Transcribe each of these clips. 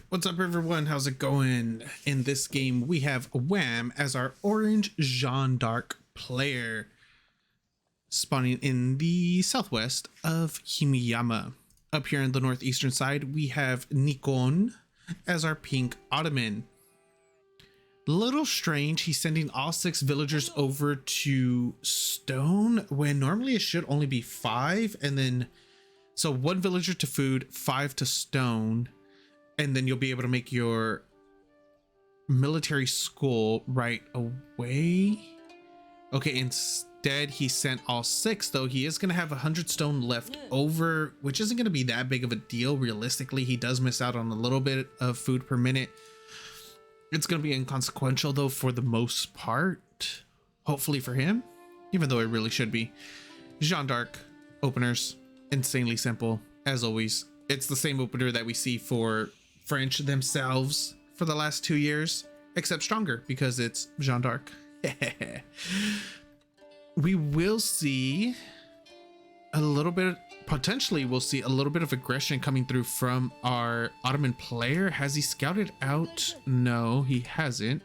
What's up, everyone? How's it going? In this game, we have Wam as our orange Jeanne d'Arc player, spawning in the southwest of Himiyama. Up here in the northeastern side, we have Nik0n as our pink Ottoman. Little strange, he's sending all 6 villagers over to stone when normally it should only be 5, and then so 1 villager to food, 5 to stone. And then you'll be able to make your military school right away. Okay, instead he sent all 6, though. He is going to have 100 stone left over, which isn't going to be that big of a deal. Realistically, he does miss out on a little bit of food per minute. It's going to be inconsequential, though, for the most part. Hopefully for him, even though it really should be. Jeanne d'Arc openers, insanely simple, as always. It's the same opener that we see for French themselves for the last 2 years, except stronger because it's Jeanne d'Arc. We will see a little bit, potentially we'll see a little bit of aggression coming through from our Ottoman player. Has he scouted out? No, he hasn't.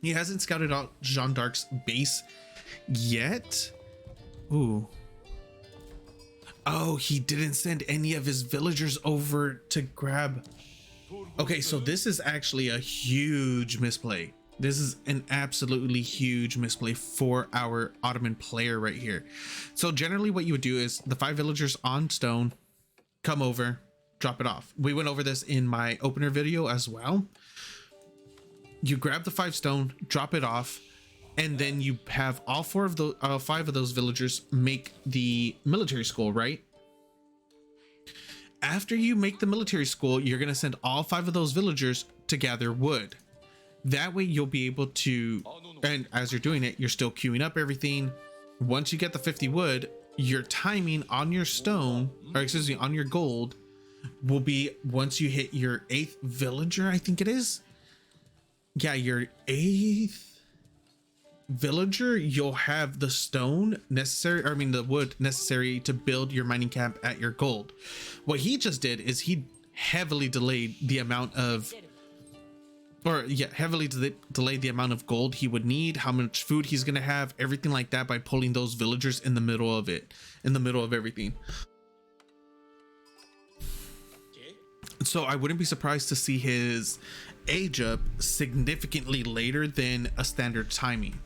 He hasn't scouted out Jeanne d'Arc's base yet. Ooh. Oh, he didn't send any of his villagers over to grab. Okay, so this is actually a huge misplay. This is an absolutely huge misplay for our Ottoman player right here. So generally what you would do is the 5 villagers on stone come over, drop it off. We went over this in my opener video as well. You grab the 5 stone, drop it off, and then you have all 4 of the 5 of those villagers make the military school, right? After you make the military school, you're going to send all 5 of those villagers to gather wood. That way you'll be able to, and as you're doing it, you're still queuing up everything. Once you get the 50 wood, your timing on your stone, or excuse me, on your gold, will be once you hit your 8th villager, I think it is. Yeah, your 8th villager, you'll have the stone necessary, or I mean the wood necessary to build your mining camp at your gold. What he just did is he heavily delayed the amount of, delayed the amount of gold he would need, how much food he's gonna have, everything like that, by pulling those villagers in the middle of it, in the middle of everything. So I wouldn't be surprised to see his age up significantly later than a standard timing.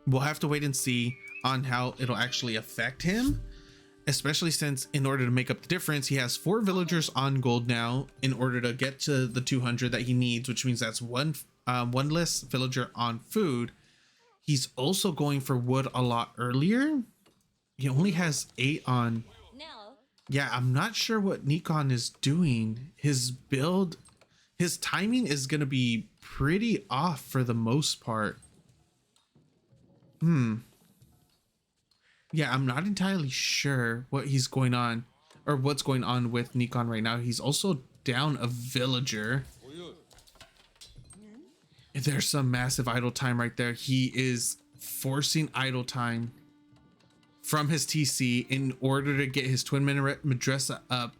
We'll have to wait and see on how it'll actually affect him, especially since in order to make up the difference, he has 4 villagers on gold now in order to get to the 200 that he needs, which means that's one less villager on food. He's also going for wood a lot earlier. He only has 8 on. Yeah, I'm not sure what Nik0n is doing. His build, his timing is going to be pretty off for the most part. Yeah, I'm not entirely sure what he's going on, or what's going on with Nik0n right now. He's also down a villager. There's some massive idle time right there. He is forcing idle time from his TC in order to get his twin minaret madrasa up.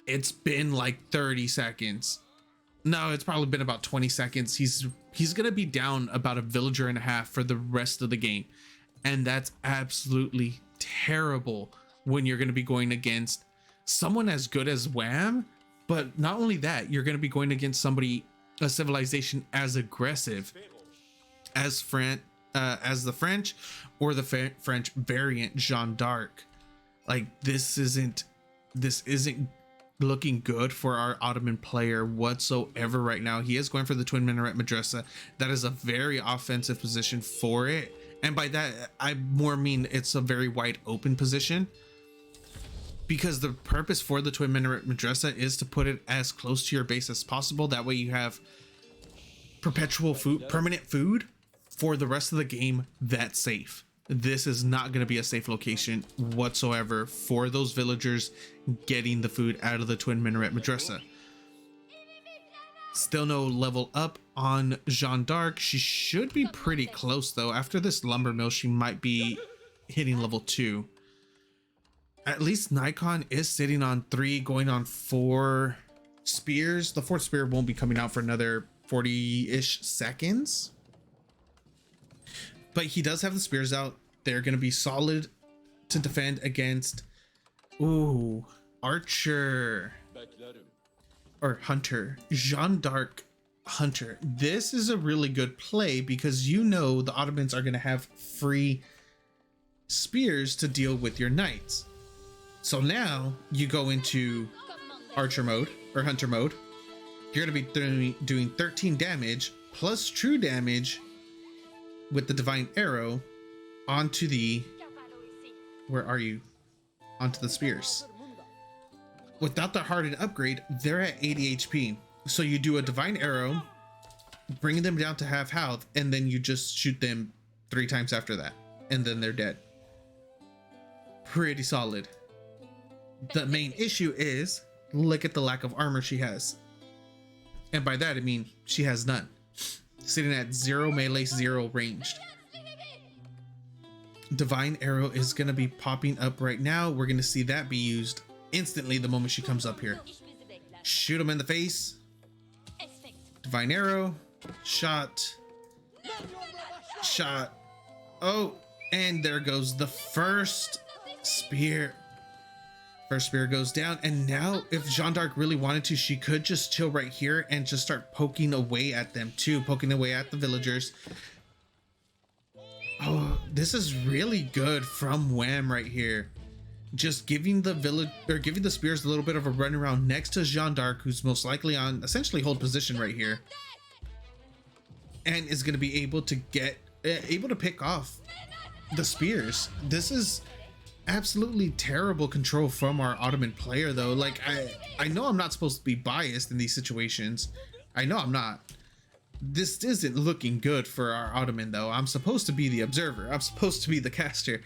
It's been like 30 seconds. No, it's probably been about 20 seconds. He's gonna be down about a villager and a half for the rest of the game, and that's absolutely terrible when you're gonna be going against someone as good as Wam. But not only that, you're gonna be going against somebody, a civilization as aggressive as the French, or the French variant Jeanne d'Arc. Like this isn't looking good for our Ottoman player whatsoever right now. He is going for the twin minaret madrasa. That is a very offensive position for it, and by that I more mean it's a very wide open position, because the purpose for the twin minaret madrasa is to put it as close to your base as possible. That way you have perpetual food, permanent food for the rest of the game. That's safe. This is not going to be a safe location whatsoever for those villagers getting the food out of the twin minaret madrasa. Still no level up on Jeanne d'Arc. She should be pretty close though. After this lumber mill, she might be hitting level 2. At least Nik0n is sitting on 3, going on 4 spears, the fourth spear won't be coming out for another 40-ish seconds. But he does have the spears out. They're going to be solid to defend against, ooh, Archer or Hunter, Jeanne d'Arc Hunter. This is a really good play because you know the Ottomans are going to have free spears to deal with your knights. So now you go into Archer mode or Hunter mode. You're going to be doing 13 damage plus true damage with the divine arrow onto the, where are you? Onto the spears. Without the hardened upgrade, they're at 80 HP. So you do a divine arrow, bringing them down to half health, and then you just shoot them 3 times after that, and then they're dead. Pretty solid. The main issue is, look at the lack of armor she has. And by that I mean she has none. Sitting at 0 melee, 0 ranged. Divine arrow is going to be popping up right now. We're going to see that be used instantly the moment she comes up here. Shoot him in the face. Divine arrow. Shot. Shot. Oh, and there goes the first spear. First spear goes down, and now if Jeanne d'Arc really wanted to, she could just chill right here and just start poking away at them too, poking away at the villagers. Oh, this is really good from Wam right here. Just giving the village, or giving the spears a little bit of a run around next to Jeanne d'Arc, who's most likely on essentially hold position right here, and is going to be able to get able to pick off the spears. This is absolutely terrible control from our Ottoman player though. Like I know I'm not supposed to be biased in these situations. I know I'm not. This isn't looking good for our Ottoman though. I'm supposed to be the observer. I'm supposed to be the caster.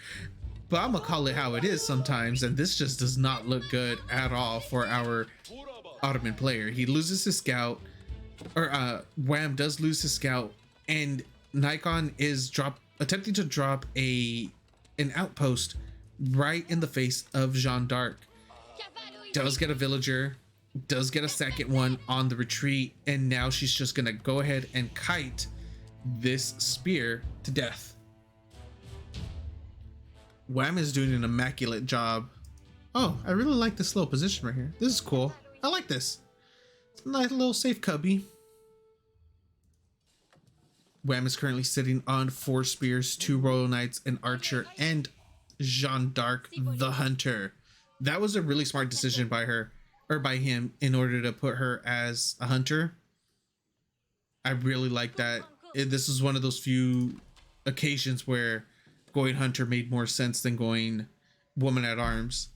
But I'm gonna call it how it is sometimes, and this just does not look good at all for our Ottoman player. He loses his scout, or Wam does lose his scout, and Nik0n is attempting to drop an outpost right in the face of Jeanne d'Arc. Does get a villager, does get a second one on the retreat, and now she's just gonna go ahead and kite this spear to death. Wam is doing an immaculate job. Oh, I really like this little position right here. This is cool. I like this. It's a nice little safe cubby. Wam is currently sitting on 4 spears, 2 royal knights, an archer, and Jeanne d'Arc the Hunter. That was a really smart decision by her, or by him, in order to put her as a hunter. I really like that. This is one of those few occasions where going hunter made more sense than going woman at arms,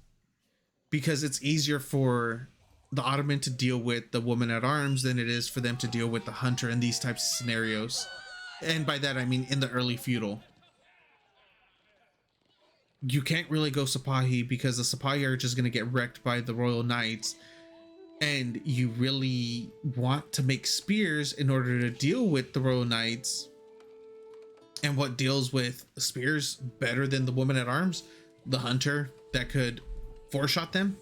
because it's easier for the Ottoman to deal with the woman at arms than it is for them to deal with the hunter in these types of scenarios. And by that I mean in the early feudal. You can't really go Sipahi because the Sipahi are just going to get wrecked by the royal knights, and you really want to make spears in order to deal with the royal knights. And what deals with spears better than the woman at arms? The hunter that could 4-shot them.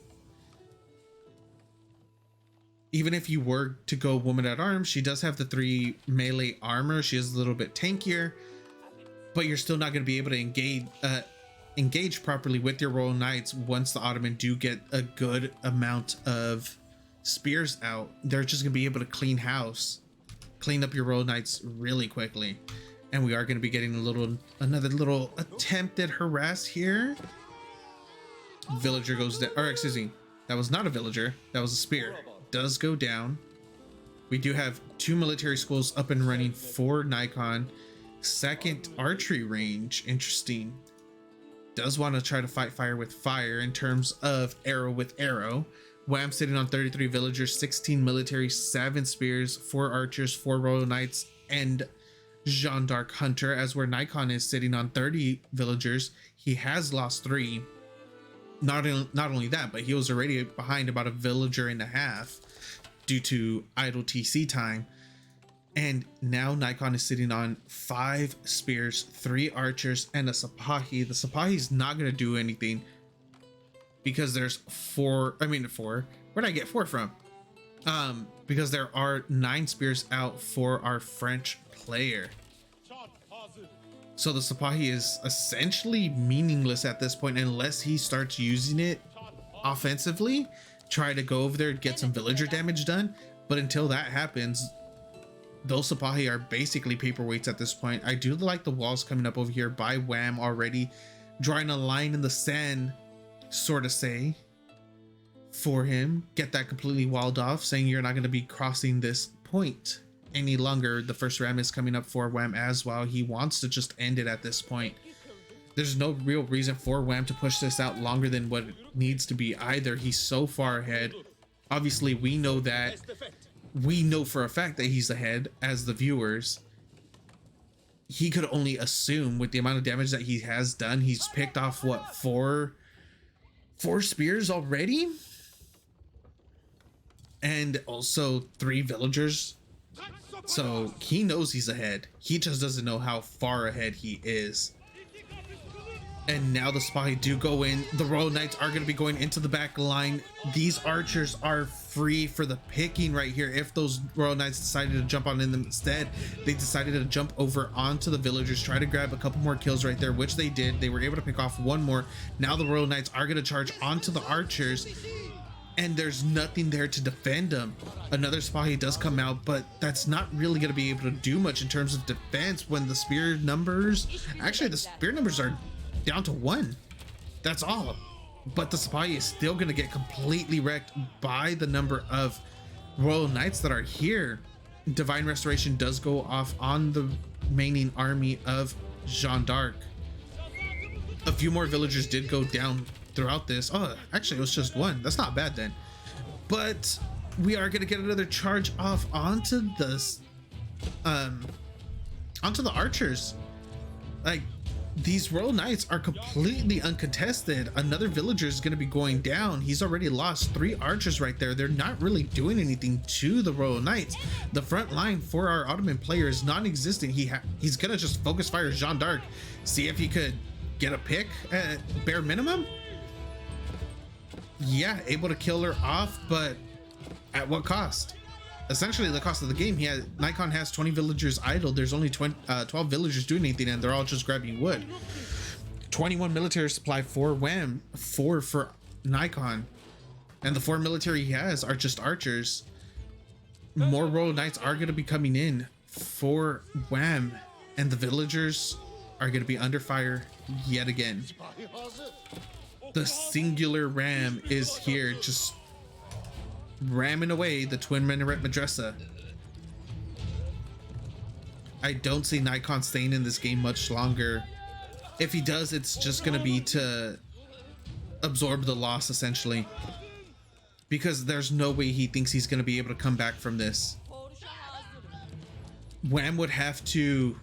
Even if you were to go woman at arms, she does have the 3 melee armor. She is a little bit tankier, but you're still not going to be able to engage properly with your royal knights once the Ottoman do get a good amount of spears out. They're just going to be able to clean up your royal knights really quickly. And we are going to be getting another little attempted harass here. Villager goes down, or excuse me, that was not a villager, that was a spear. Does go down. We do have 2 military schools up and running for Nik0n. Second archery range, interesting. Does want to try to fight fire with fire in terms of arrow with arrow. Wam sitting on 33 villagers, 16 military, 7 spears, 4 archers, 4 royal knights, and Jeanne d'Arc Hunter, as where Nik0n is sitting on 30 villagers. He has lost 3. Not only that, but he was already behind about a villager and a half due to idle TC time. And now Nik0n is sitting on 5 spears, 3 archers, and a Sipahi. The Sipahi is not going to do anything because there's 4. Where'd I get 4 from? because there are 9 spears out for our French player. So the Sipahi is essentially meaningless at this point unless he starts using it offensively, try to go over there and get some villager damage done. But until that happens, those Sipahi are basically paperweights at this point. I do like the walls coming up over here by Wam already, drawing a line in the sand, sort of say, for him. Get that completely walled off, saying you're not going to be crossing this point any longer. The first ram is coming up for Wam as well. He wants to just end it at this point. There's no real reason for Wam to push this out longer than what it needs to be either. He's so far ahead. Obviously, we know that. We know for a fact that he's ahead as the viewers. He could only assume with the amount of damage that he has done. He's picked off what, four spears already? And also 3 villagers. So he knows he's ahead. He just doesn't know how far ahead he is. And now the Sipahi do go in. The Royal Knights are going to be going into the back line. These archers are free for the picking right here. If those Royal Knights decided to jump on in them instead, they decided to jump over onto the villagers, try to grab a couple more kills right there, which they did. They were able to pick off 1 more. Now the Royal Knights are going to charge onto the archers, and there's nothing there to defend them. Another Sipahi does come out, but that's not really going to be able to do much in terms of defense when the spear numbers, actually the spear numbers are down to 1. That's all. But the Sipahi is still going to get completely wrecked by the number of Royal Knights that are here. Divine Restoration does go off on the remaining army of Jeanne d'Arc. A few more villagers did go down throughout this. Oh, actually it was just 1. That's not bad then. But we are going to get another charge off onto this onto the archers. Like, these Royal Knights are completely uncontested. Another villager is going to be going down. He's already lost 3 archers right there. They're not really doing anything to the Royal Knights. The front line for our Ottoman player is non-existent. He's going to just focus fire Jeanne d'Arc, see if he could get a pick at bare minimum. Yeah, able to kill her off, but at what cost? Essentially the cost of the game. Nik0n has 20 villagers idle. There's only 12 villagers doing anything, and they're all just grabbing wood. 21 military supply for Wam, 4 for Nik0n, and the 4 military he has are just archers. More Royal Knights are going to be coming in for Wam, and the villagers are going to be under fire yet again. The singular ram is here, just ramming away the twin minaret madrasa. I don't see Nik0n staying in this game much longer. If he does, it's just gonna be to absorb the loss essentially, because there's no way he thinks he's gonna be able to come back from this. Wam would have to,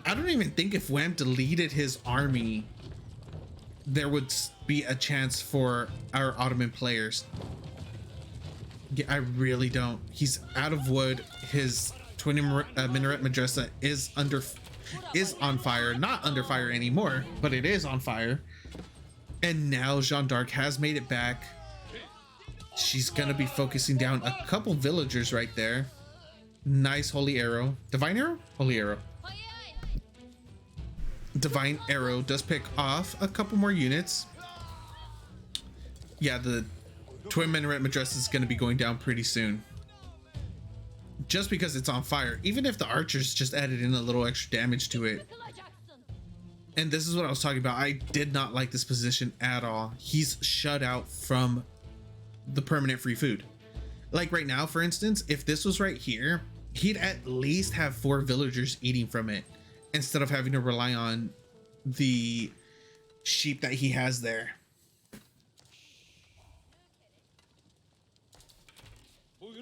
I don't even think if Wam deleted his army there would be a chance for our Ottoman players. Yeah, I really don't. He's out of wood. His twin minaret madrasa is on fire. Not under fire anymore, but it is on fire. And now Jeanne d'Arc has made it back. She's gonna be focusing down a couple villagers right there. Nice holy arrow. Divine arrow? Holy arrow. Divine arrow does pick off a couple more units. Yeah, the twin minaret madrasa is going to be going down pretty soon, just because it's on fire. Even if the archers just added in a little extra damage to it. And this is what I was talking about. I did not like this position at all. He's shut out from the permanent free food. Like right now, for instance, if this was right here, he'd at least have 4 villagers eating from it, instead of having to rely on the sheep that he has there.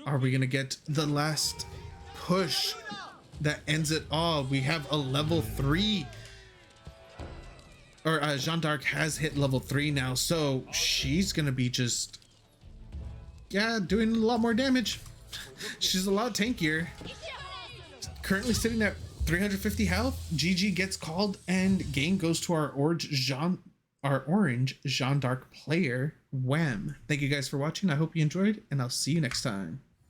Are we gonna get the last push that ends it all? We have a level 3, or Jeanne d'Arc has hit level 3 now, so she's gonna be just, yeah, doing a lot more damage. She's a lot tankier. Currently sitting at 350 health. GG gets called, and game goes to our Jeanne our orange Jeanne d'Arc player, Wam. Thank you guys for watching. I hope you enjoyed, and I'll see you next time.